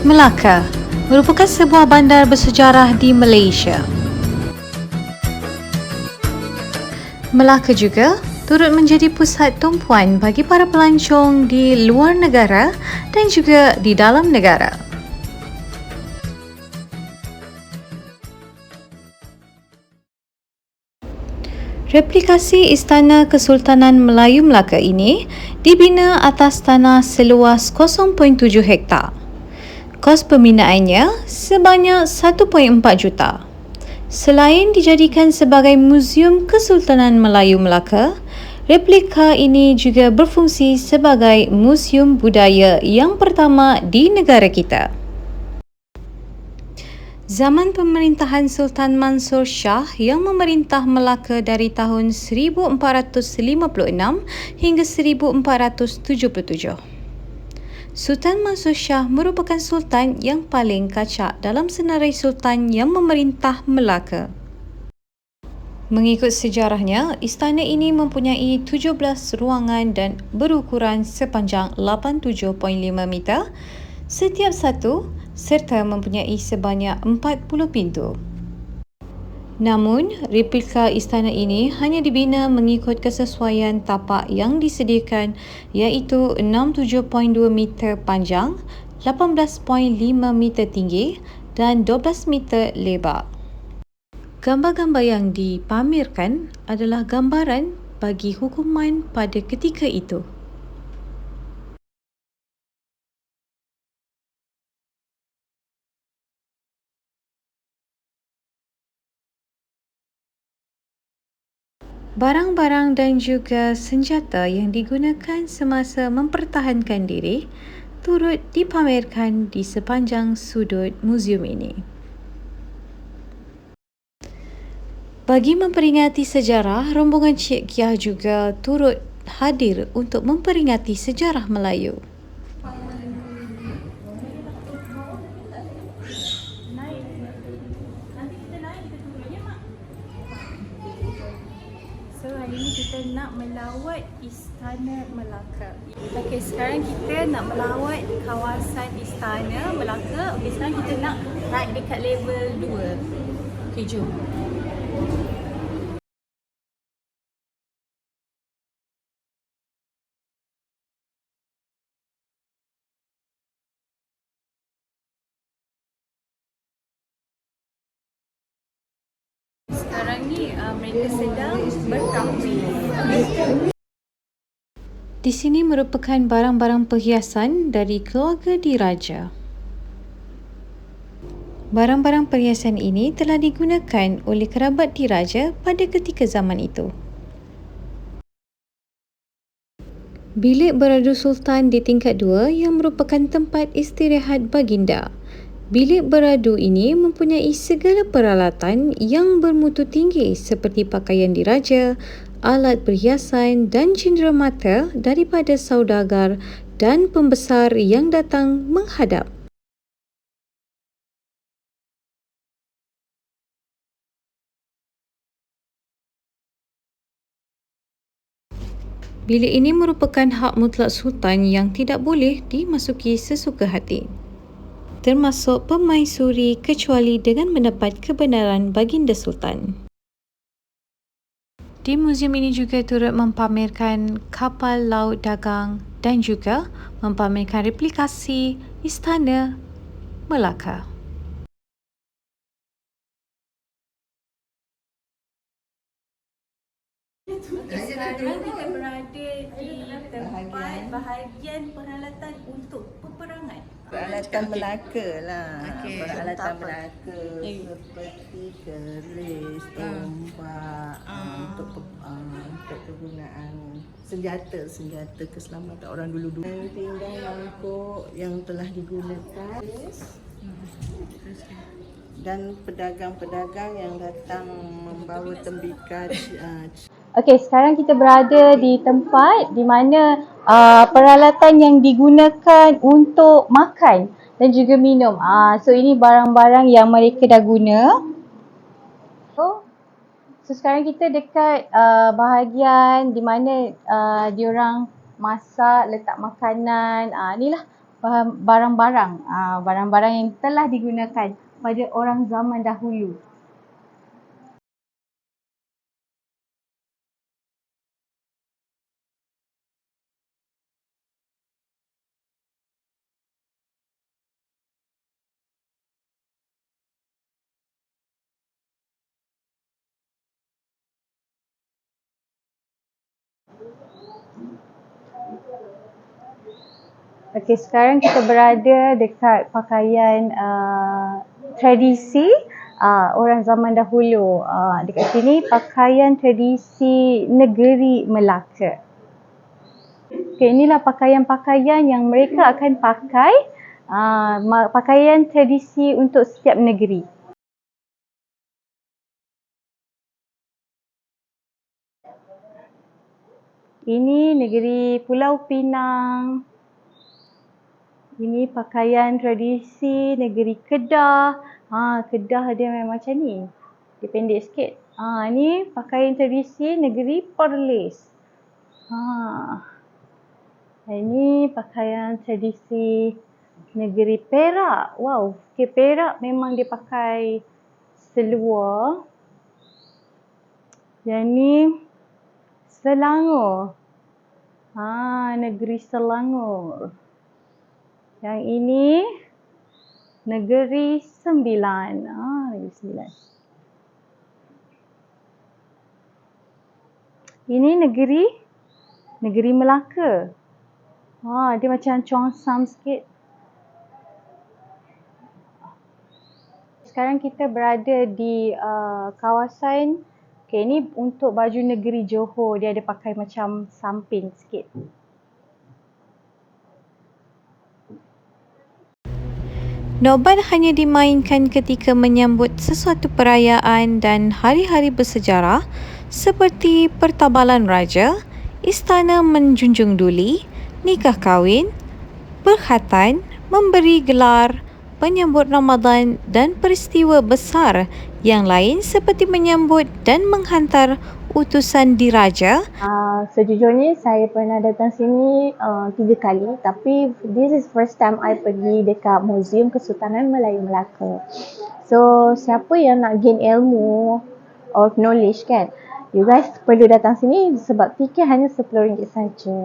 Melaka merupakan sebuah bandar bersejarah di Malaysia. Melaka juga turut menjadi pusat tumpuan bagi para pelancong di luar negara dan juga di dalam negara. Replikasi Istana Kesultanan Melayu Melaka ini dibina atas tanah seluas 0.7 hektar. Kos pembinaannya sebanyak 1.4 juta. Selain dijadikan sebagai Muzium Kesultanan Melayu Melaka, replika ini juga berfungsi sebagai muzium budaya yang pertama di negara kita. Zaman pemerintahan Sultan Mansur Shah yang memerintah Melaka dari tahun 1456 hingga 1477. Sultan Mansur Shah merupakan sultan yang paling kacak dalam senarai sultan yang memerintah Melaka. Mengikut sejarahnya, istana ini mempunyai 17 ruangan dan berukuran sepanjang 87.5 meter setiap satu serta mempunyai sebanyak 40 pintu. Namun, replika istana ini hanya dibina mengikut kesesuaian tapak yang disediakan iaitu 67.2 meter panjang, 18.5 meter tinggi dan 12 meter lebar. Gambar-gambar yang dipamerkan adalah gambaran bagi hukuman pada ketika itu. Barang-barang dan juga senjata yang digunakan semasa mempertahankan diri turut dipamerkan di sepanjang sudut muzium ini. Bagi memperingati sejarah, rombongan Cik Kiah juga turut hadir untuk memperingati sejarah Melayu. So hari ni kita nak melawat Istana Melaka. Okey, sekarang kita nak melawat kawasan Istana Melaka. Okey, sekarang kita nak naik dekat level 2. Okey, jom. Sekarang ni mereka sedang bertahun. Di sini merupakan barang-barang perhiasan dari keluarga diraja. Barang-barang perhiasan ini telah digunakan oleh kerabat diraja pada ketika zaman itu. Bilik beradu sultan di tingkat 2 yang merupakan tempat istirahat baginda. Bilik beradu ini mempunyai segala peralatan yang bermutu tinggi seperti pakaian diraja, alat perhiasan dan cenderamata daripada saudagar dan pembesar yang datang menghadap. Bilik ini merupakan hak mutlak sultan yang tidak boleh dimasuki sesuka hati, termasuk permaisuri kecuali dengan mendapat kebenaran baginda sultan. Di muzium ini juga turut mempamerkan kapal laut dagang dan juga mempamerkan replikasi Istana Melaka. Sekarang kita berada di tempat bahagian peralatan untuk peperangan. Peralatan Melaka lah. Okey. Peralatan Melaka seperti keris, tombak, untuk kegunaan senjata keselamatan orang dulu-dulu. Tinggal mangkuk yang telah digunakan dan pedagang-pedagang yang datang membawa tembikar. Okey, sekarang kita berada di tempat di mana peralatan yang digunakan untuk makan dan juga minum. So ini barang-barang yang mereka dah guna. So sekarang kita dekat bahagian di mana diorang masak, letak makanan. Inilah barang-barang yang telah digunakan pada orang zaman dahulu. Okey, sekarang kita berada dekat pakaian tradisi orang zaman dahulu. Dekat sini pakaian tradisi negeri Melaka. Okey, inilah pakaian-pakaian yang mereka akan pakai, pakaian tradisi untuk setiap negeri. Ini negeri Pulau Pinang. Ini pakaian tradisi negeri Kedah. Kedah dia memang macam ni. Dia pendek sikit. Ni pakaian tradisi negeri Perlis. Ini pakaian tradisi negeri Perak. Wow, Perak memang dia pakai seluar. Yang ni Selangor. Negeri Selangor. Yang ini Negeri Sembilan. Negeri Sembilan. Ini negeri Melaka. Dia macam Cheongsam sikit. Sekarang kita berada di kawasan, ni untuk baju negeri Johor. Dia ada pakai macam samping sikit. Noban hanya dimainkan ketika menyambut sesuatu perayaan dan hari-hari bersejarah seperti pertabalan raja, istana menjunjung duli, nikah kahwin, berkhatan, memberi gelar, penyambut Ramadan dan peristiwa besar yang lain seperti menyambut dan menghantar utusan diraja. Sejujurnya saya pernah datang sini 3 kali, tapi this is first time I pergi dekat Museum Kesultanan Melayu Melaka. So siapa yang nak gain ilmu or knowledge kan, you guys perlu datang sini sebab tiket hanya RM10 saja.